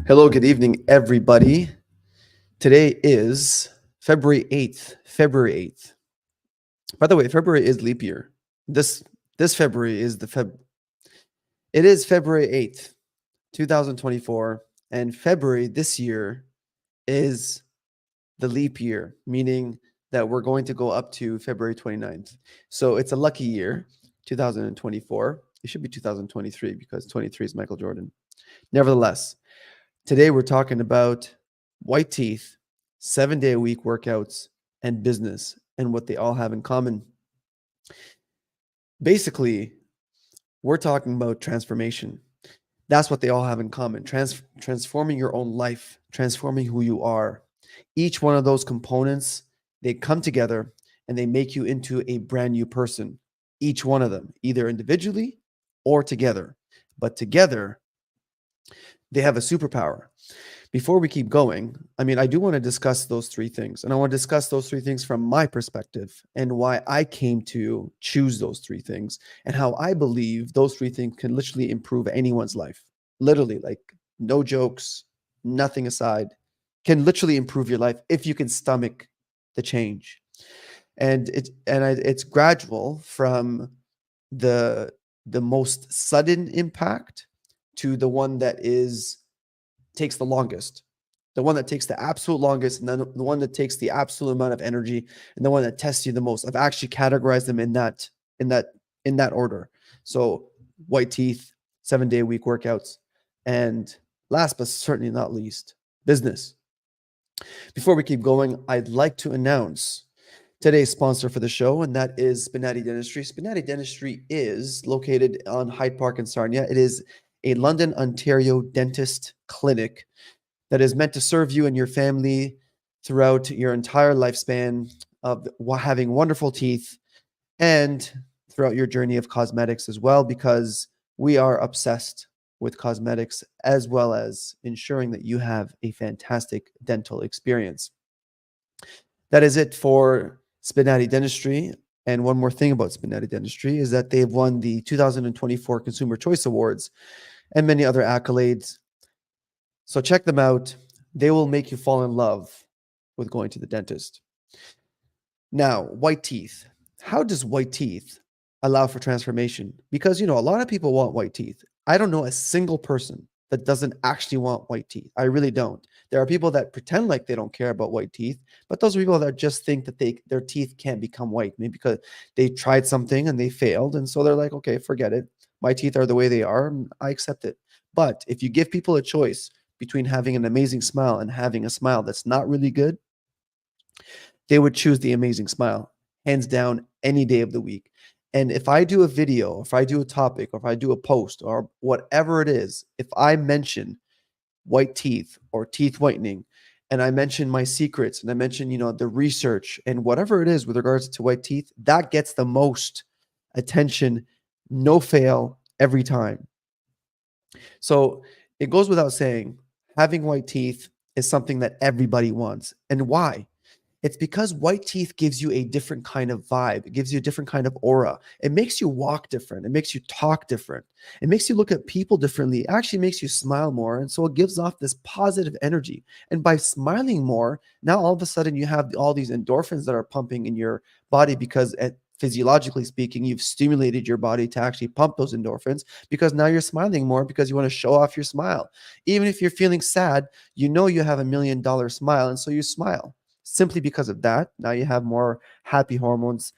Hello, good evening, everybody. Today is February 8th. February 8th. By the way, February is leap year. This February is the Feb. It is February 8th, 2024, and February this year is the leap year, meaning that we're going to go up to February 29th. So it's a lucky year, 2024. It should be 2023 because 23 is Michael Jordan. Nevertheless, today we're talking about white teeth, 7-day a week workouts, and business, and what they all have in common. Basically, we're talking about transformation. That's what they all have in common. Transforming your own life, transforming who you are. Each one of those components, they come together and they make you into a brand new person. Each one of them, either individually or together. But together, they have a superpower. Before we keep going, I do want to discuss those three things. And I want to discuss those three things from my perspective and why I came to choose those three things and how I believe those three things can literally improve anyone's life. Literally, like no jokes, nothing aside, can literally improve your life if you can stomach the change. It's gradual from the the most sudden impact to the one that is takes the longest, the one that takes the absolute longest, and then the one that takes the absolute amount of energy, and the one that tests you the most. I've actually categorized them in that in that order. So white teeth, 7-day a week workouts, and last but certainly not least, business. Before we keep going, I'd like to announce today's sponsor for the show, and that is Spinati Dentistry. Spinati Dentistry is located on Hyde Park in Sarnia. It is a London, Ontario dentist clinic that is meant to serve you and your family throughout your entire lifespan of having wonderful teeth and throughout your journey of cosmetics as well, because we are obsessed with cosmetics as well as ensuring that you have a fantastic dental experience. That is it for Spinati Dentistry. And one more thing about Spinati Dentistry is that they've won the 2024 Consumer Choice Awards and many other accolades. So check them out. They will make you fall in love with going to the dentist. Now, white teeth. How does white teeth allow for transformation? Because, a lot of people want white teeth. I don't know a single person that doesn't actually want white teeth. I really don't. There are people that pretend like they don't care about white teeth, but those are people that just think that their teeth can't become white, maybe because they tried something and they failed. And so they're like, okay, forget it. My teeth are the way they are, and I accept it. But if you give people a choice between having an amazing smile and having a smile that's not really good, they would choose the amazing smile, hands down, any day of the week. And if I do a video, if I do a topic, or if I do a post, or whatever it is, if I mention white teeth or teeth whitening, and I mention my secrets, and I mention, the research and whatever it is with regards to white teeth, that gets the most attention, no fail, every time. So it goes without saying, having white teeth is something that everybody wants. And why? It's because white teeth gives you a different kind of vibe. It gives you a different kind of aura. It makes you walk different. It makes you talk different. It makes you look at people differently. It actually makes you smile more. And so it gives off this positive energy. And by smiling more, now all of a sudden you have all these endorphins that are pumping in your body because physiologically speaking, you've stimulated your body to actually pump those endorphins because now you're smiling more because you want to show off your smile. Even if you're feeling sad, you have $1 million smile. And so you smile. Simply because of that, now you have more happy hormones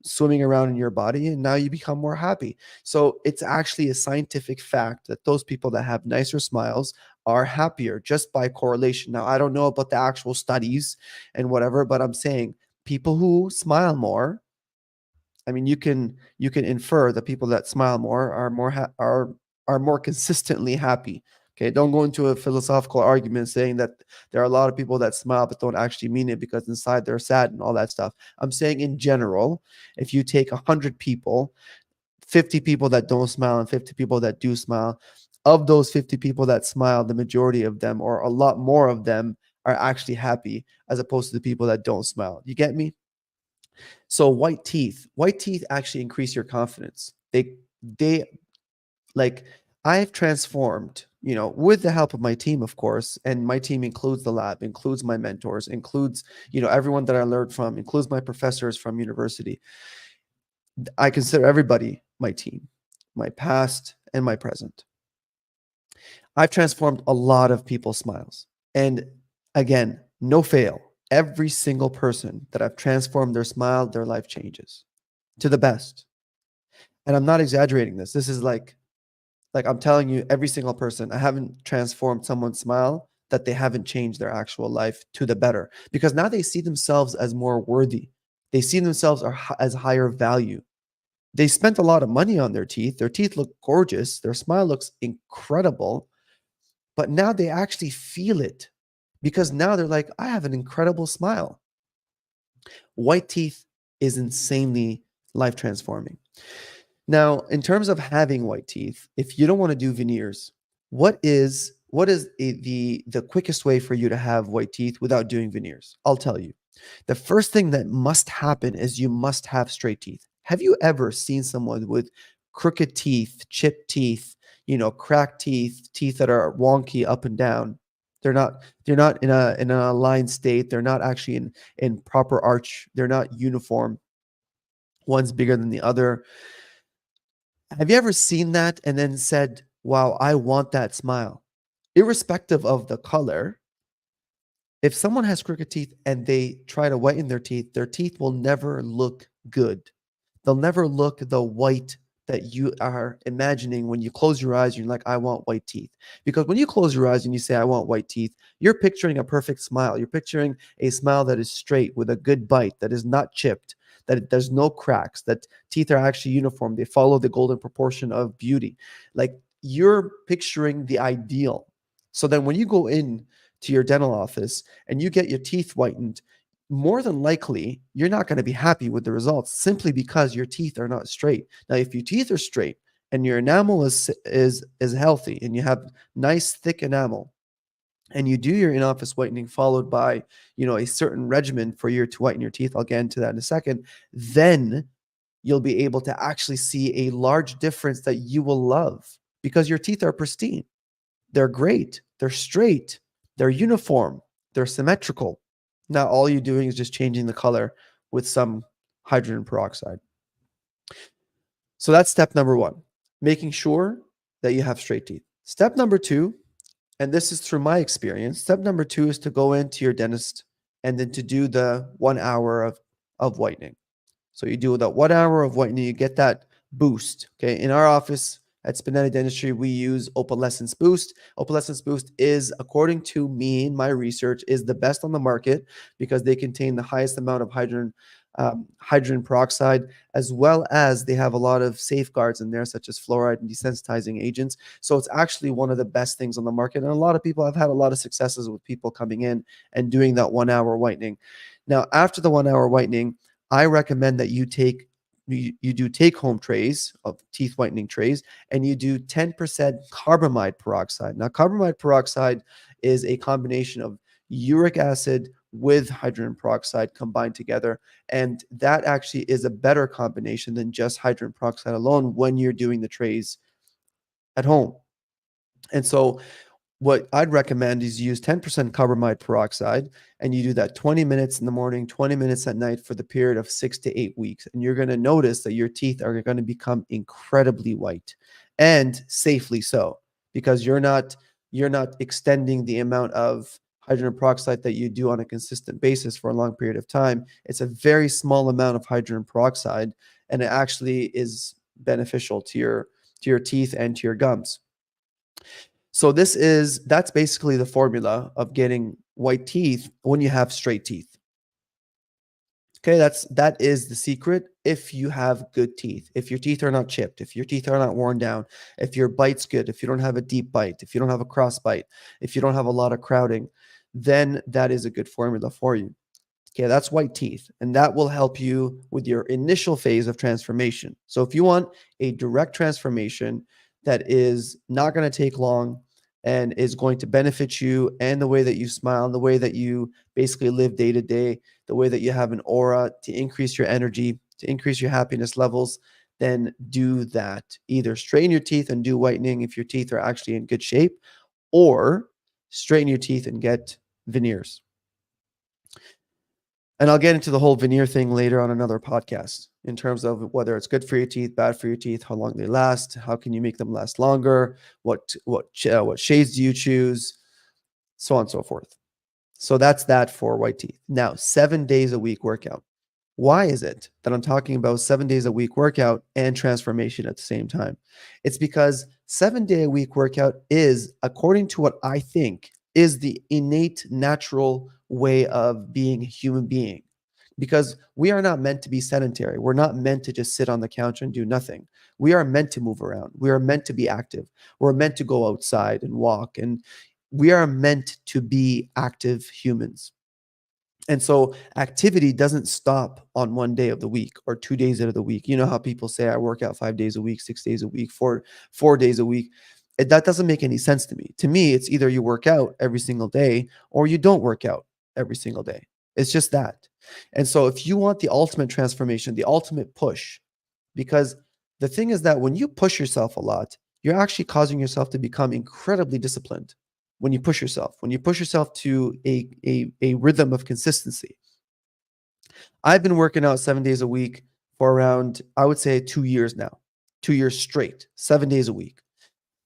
swimming around in your body, and now you become more happy. So it's actually a scientific fact that those people that have nicer smiles are happier just by correlation. Now, I don't know about the actual studies and whatever, but I'm saying people who smile more, you can infer that people that smile more are more consistently happy. Okay, don't go into a philosophical argument saying that there are a lot of people that smile but don't actually mean it because inside they're sad and all that stuff. I'm saying in general, if you take 100 people, 50 people that don't smile and 50 people that do smile, of those 50 people that smile, the majority of them or a lot more of them are actually happy as opposed to the people that don't smile. You get me? So white teeth actually increase your confidence. They like I've transformed with the help of my team, of course, and my team includes the lab, includes my mentors, includes, everyone that I learned from, includes my professors from university. I consider everybody my team, my past and my present. I've transformed a lot of people's smiles. And again, no fail. Every single person that I've transformed their smile, their life changes to the best. And I'm not exaggerating this. This is like I'm telling you, every single person, I haven't transformed someone's smile that they haven't changed their actual life to the better, because now they see themselves as more worthy. They see themselves as higher value. They spent a lot of money on their teeth. Their teeth look gorgeous. Their smile looks incredible. But now they actually feel it, because now they're like, I have an incredible smile. White teeth is insanely life transforming. Now, in terms of having white teeth, if you don't want to do veneers, what is the quickest way for you to have white teeth without doing veneers? I'll tell you. The first thing that must happen is you must have straight teeth. Have you ever seen someone with crooked teeth, chipped teeth, cracked teeth, teeth that are wonky up and down? They're not in a aligned state. They're not actually in proper arch. They're not uniform. One's bigger than the other. Have you ever seen that and then said, wow, I want that smile? Irrespective of the color, if someone has crooked teeth and they try to whiten their teeth will never look good. They'll never look the white that you are imagining when you close your eyes. You're like, I want white teeth. Because when you close your eyes and you say, I want white teeth, you're picturing a perfect smile. You're picturing a smile that is straight with a good bite, that is not chipped, that there's no cracks, that teeth are actually uniform. They follow the golden proportion of beauty. Like, you're picturing the ideal. So then when you go in to your dental office and you get your teeth whitened, more than likely, you're not going to be happy with the results, simply because your teeth are not straight. Now, if your teeth are straight and your enamel is healthy and you have nice thick enamel, and you do your in-office whitening followed by, a certain regimen for you to whiten your teeth, I'll get into that in a second, then you'll be able to actually see a large difference that you will love, because your teeth are pristine. They're great. They're straight. They're uniform. They're symmetrical. Now, all you're doing is just changing the color with some hydrogen peroxide. So that's step number one, making sure that you have straight teeth. Step number two, and this is through my experience, step number two is to go into your dentist and then to do the 1 hour of whitening. So you do that 1 hour of whitening, you get that boost. Okay. In our office at Spinelli Dentistry, we use Opalescence Boost. Opalescence Boost is, according to me and my research, is the best on the market because they contain the highest amount of hydrogen peroxide, as well as they have a lot of safeguards in there, such as fluoride and desensitizing agents. So it's actually one of the best things on the market. And a lot of people, I've had a lot of successes with people coming in and doing that 1 hour whitening. Now, after the 1 hour whitening, I recommend that you do take home trays of teeth whitening trays, and you do 10% carbamide peroxide. Now, carbamide peroxide is a combination of uric acid with hydrogen peroxide combined together. And that actually is a better combination than just hydrogen peroxide alone when you're doing the trays at home. And so what I'd recommend is use 10% carbamide peroxide, and you do that 20 minutes in the morning, 20 minutes at night for the period of 6 to 8 weeks. And you're going to notice that your teeth are going to become incredibly white, and safely so, because you're not extending the amount of hydrogen peroxide that you do on a consistent basis for a long period of time. It's a very small amount of hydrogen peroxide, and it actually is beneficial to your teeth and to your gums. So that's basically the formula of getting white teeth when you have straight teeth. Okay, that is the secret. If you have good teeth, if your teeth are not chipped, if your teeth are not worn down, if your bite's good, if you don't have a deep bite, if you don't have a cross bite, if you don't have a lot of crowding, then that is a good formula for you. Okay, that's white teeth, and that will help you with your initial phase of transformation. So if you want a direct transformation that is not going to take long and is going to benefit you and the way that you smile, and the way that you basically live day to day, the way that you have an aura, to increase your energy, to increase your happiness levels, then do that. Either straighten your teeth and do whitening if your teeth are actually in good shape, or straighten your teeth and get veneers. And I'll get into the whole veneer thing later on another podcast in terms of whether it's good for your teeth, bad for your teeth, how long they last, how can you make them last longer, what shades do you choose, so on and so forth. So that's that for white teeth. Now, 7 days a week workout. Why is it that I'm talking about 7 days a week workout and transformation at the same time? It's because 7 day a week workout is, according to what I think, is the innate natural way of being a human being. Because we are not meant to be sedentary. We're not meant to just sit on the couch and do nothing. We are meant to move around. We are meant to be active. We're meant to go outside and walk. And we are meant to be active humans. And so activity doesn't stop on 1 day of the week or 2 days out of the week. You know how people say I work out 5 days a week, 6 days a week, four days a week. That doesn't make any sense to me. To me, it's either you work out every single day or you don't work out every single day. It's just that. And so if you want the ultimate transformation, the ultimate push, because the thing is that when you push yourself a lot, you're actually causing yourself to become incredibly disciplined. When you push yourself to a rhythm of consistency. I've been working out 7 days a week for around, I would say, 2 years now, 2 years straight, 7 days a week.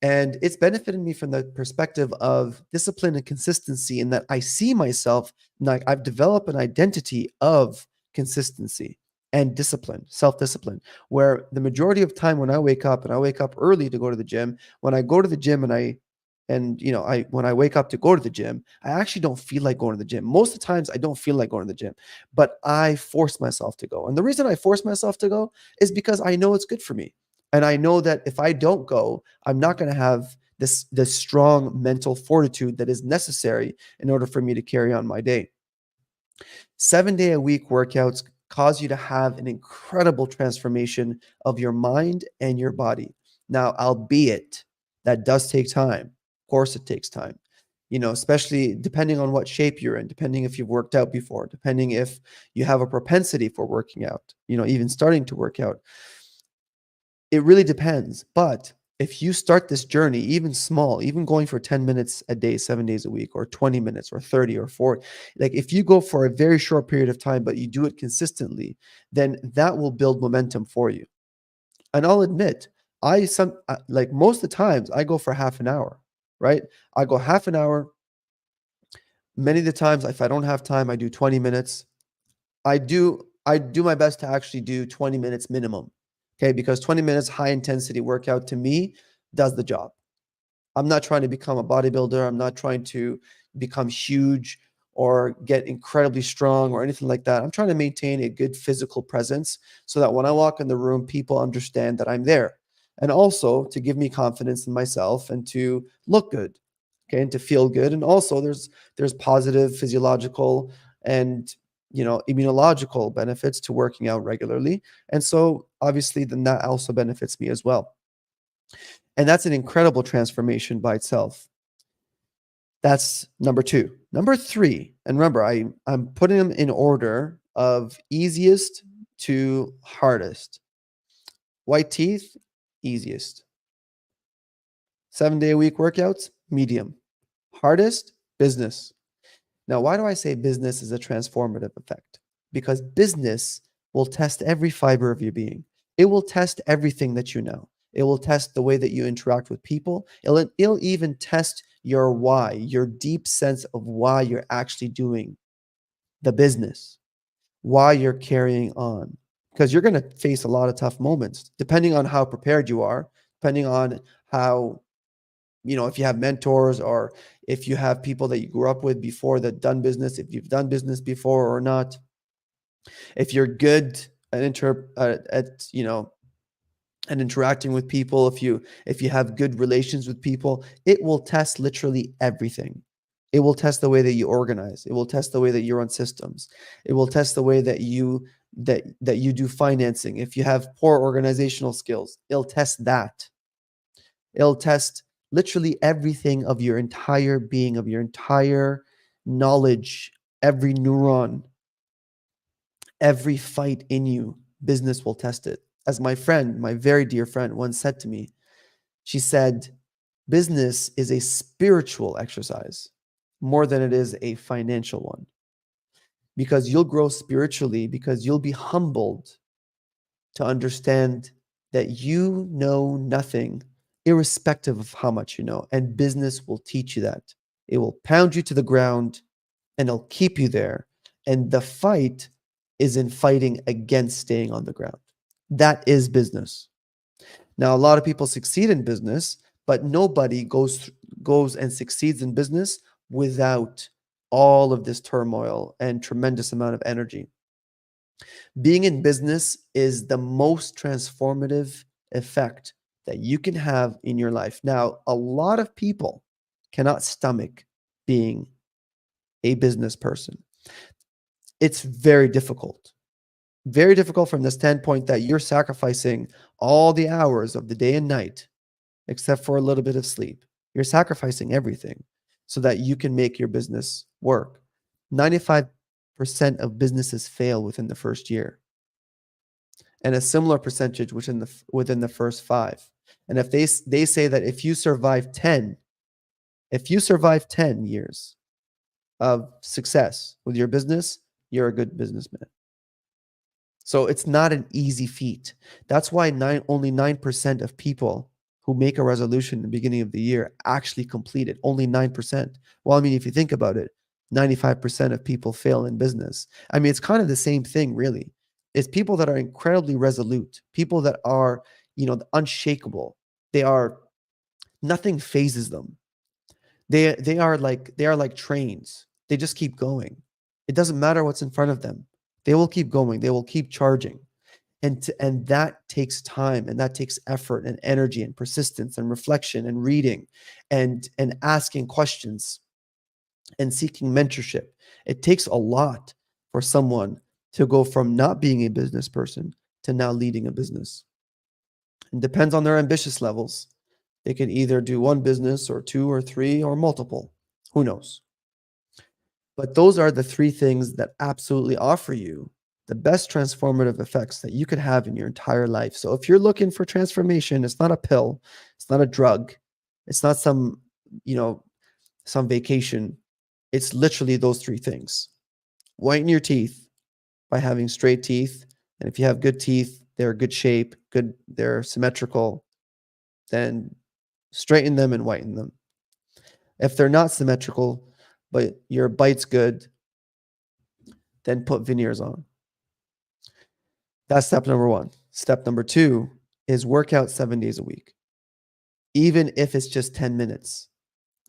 And it's benefited me from the perspective of discipline and consistency, in that I see myself, like I've developed an identity of consistency and discipline, self-discipline, where the majority of time when I wake up, and I wake up early to go to the gym, when I go to the gym when I wake up to go to the gym, I actually don't feel like going to the gym. Most of the times I don't feel like going to the gym, but I force myself to go. And the reason I force myself to go is because I know it's good for me. And I know that if I don't go, I'm not going to have this strong mental fortitude that is necessary in order for me to carry on my day. 7 day a week workouts cause you to have an incredible transformation of your mind and your body. Now, albeit that does take time. Of course, it takes time. Especially depending on what shape you're in, depending if you've worked out before, depending if you have a propensity for working out, even starting to work out. It really depends. But if you start this journey, even small, even going for 10 minutes a day, 7 days a week, or 20 minutes, or 30 or 40, like if you go for a very short period of time, but you do it consistently, then that will build momentum for you. And I'll admit, like most of the times I go for half an hour, right? I go half an hour. Many of the times, if I don't have time, I do 20 minutes. I do my best to actually do 20 minutes minimum. Okay, because 20 minutes high intensity workout to me does the job. I'm not trying to become a bodybuilder. I'm not trying to become huge or get incredibly strong or anything like that. I'm trying to maintain a good physical presence so that when I walk in the room, people understand that I'm there. And also to give me confidence in myself and to look good, okay, and to feel good. And also there's positive physiological and immunological benefits to working out regularly. And so obviously then that also benefits me as well. And that's an incredible transformation by itself. That's number two. Number three, and remember, I'm putting them in order of easiest to hardest. White teeth, easiest. 7 day a week workouts, medium. Hardest, business. Now, why do I say business is a transformative effect? Because business will test every fiber of your being. It will test everything that you know. It will test the way that you interact with people. It'll even test your why, your deep sense of why you're actually doing the business, why you're carrying on. Because you're going to face a lot of tough moments, depending on how prepared you are, depending on how, if you have mentors or if you have people that you grew up with before that done business, if you've done business before or not, if you're good at and interacting with people, if you have good relations with people, it will test literally everything. It will test the way that you organize. It will test the way that you run systems. It will test the way that you do financing. If you have poor organizational skills, it'll test that. It'll test literally everything of your entire being, of your entire knowledge, every neuron, every fight in you. Business will test it. As my friend, my very dear friend, once said to me, she said, business is a spiritual exercise more than it is a financial one, because you'll grow spiritually, because you'll be humbled to understand that you know nothing, irrespective of how much you know. And business will teach you that. It will pound you to the ground and it'll keep you there. And the fight is in fighting against staying on the ground. That is business. Now, a lot of people succeed in business, but nobody goes and succeeds in business without all of this turmoil and tremendous amount of energy. Being in business is the most transformative effect that you can have in your life. Now, a lot of people cannot stomach being a business person. It's very difficult from the standpoint that you're sacrificing all the hours of the day and night, except for a little bit of sleep. You're sacrificing everything so that you can make your business work. 95% of businesses fail within the first year, and a similar percentage within the first 5. And if they say that if you survive 10 years of success with your business, you're a good businessman. So it's not an easy feat. That's why only 9% of people who make a resolution in the beginning of the year actually complete it. Only 9%. Well, I mean, if you think about it, 95% of people fail in business. I mean, it's kind of the same thing, really. It's people that are incredibly resolute, people that are, unshakable. Nothing phases them. They are like trains. They just keep going. It doesn't matter what's in front of them. They will keep going. They will keep charging. And that takes time, and that takes effort and energy and persistence and reflection and reading and asking questions and seeking mentorship. It takes a lot for someone to go from not being a business person to now leading a business. It depends on their ambitious levels. They can either do one business or 2 or 3 or multiple. Who knows? But those are the 3 things that absolutely offer you the best transformative effects that you could have in your entire life. So if you're looking for transformation, it's not a pill, it's not a drug, it's not some vacation. It's literally those 3 things. Whiten your teeth by having straight teeth. And if you have good teeth, they're good shape, they're symmetrical, then straighten them and whiten them. If they're not symmetrical, but your bite's good, then put veneers on. That's step number 1. Step number 2 is work out 7 days a week. Even if it's just 10 minutes,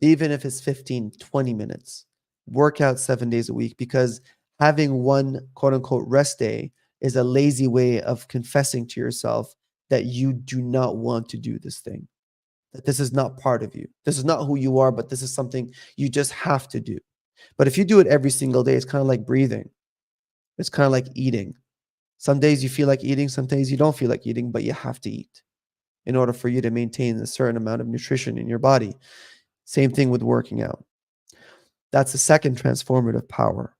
even if it's 15, 20 minutes, work out 7 days a week, because having one quote unquote rest day is a lazy way of confessing to yourself that you do not want to do this thing, that this is not part of you. This is not who you are, but this is something you just have to do. But if you do it every single day, it's kind of like breathing. It's kind of like eating. Some days you feel like eating, some days you don't feel like eating, but you have to eat in order for you to maintain a certain amount of nutrition in your body. Same thing with working out. That's the second transformative power.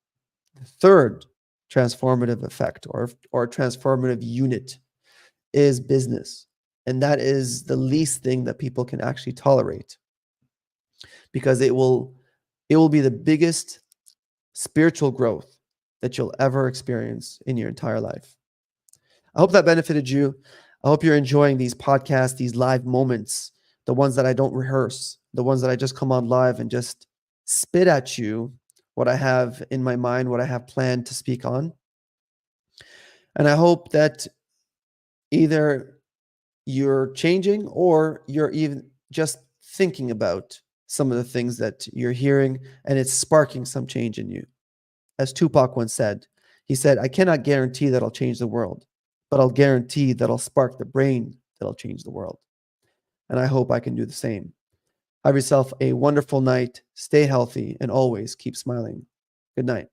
The third transformative effect or transformative unit is business. And that is the least thing that people can actually tolerate, because it will be the biggest spiritual growth that you'll ever experience in your entire life. I hope that benefited you. I hope you're enjoying these podcasts, these live moments, the ones that I don't rehearse, the ones that I just come on live and just spit at you what I have in my mind, what I have planned to speak on. And I hope that either you're changing or you're even just thinking about some of the things that you're hearing, and it's sparking some change in you. As Tupac once said, he said, "I cannot guarantee that I'll change the world, but I'll guarantee that I'll spark the brain that'll change the world." And I hope I can do the same. Have yourself a wonderful night. Stay healthy and always keep smiling. Good night.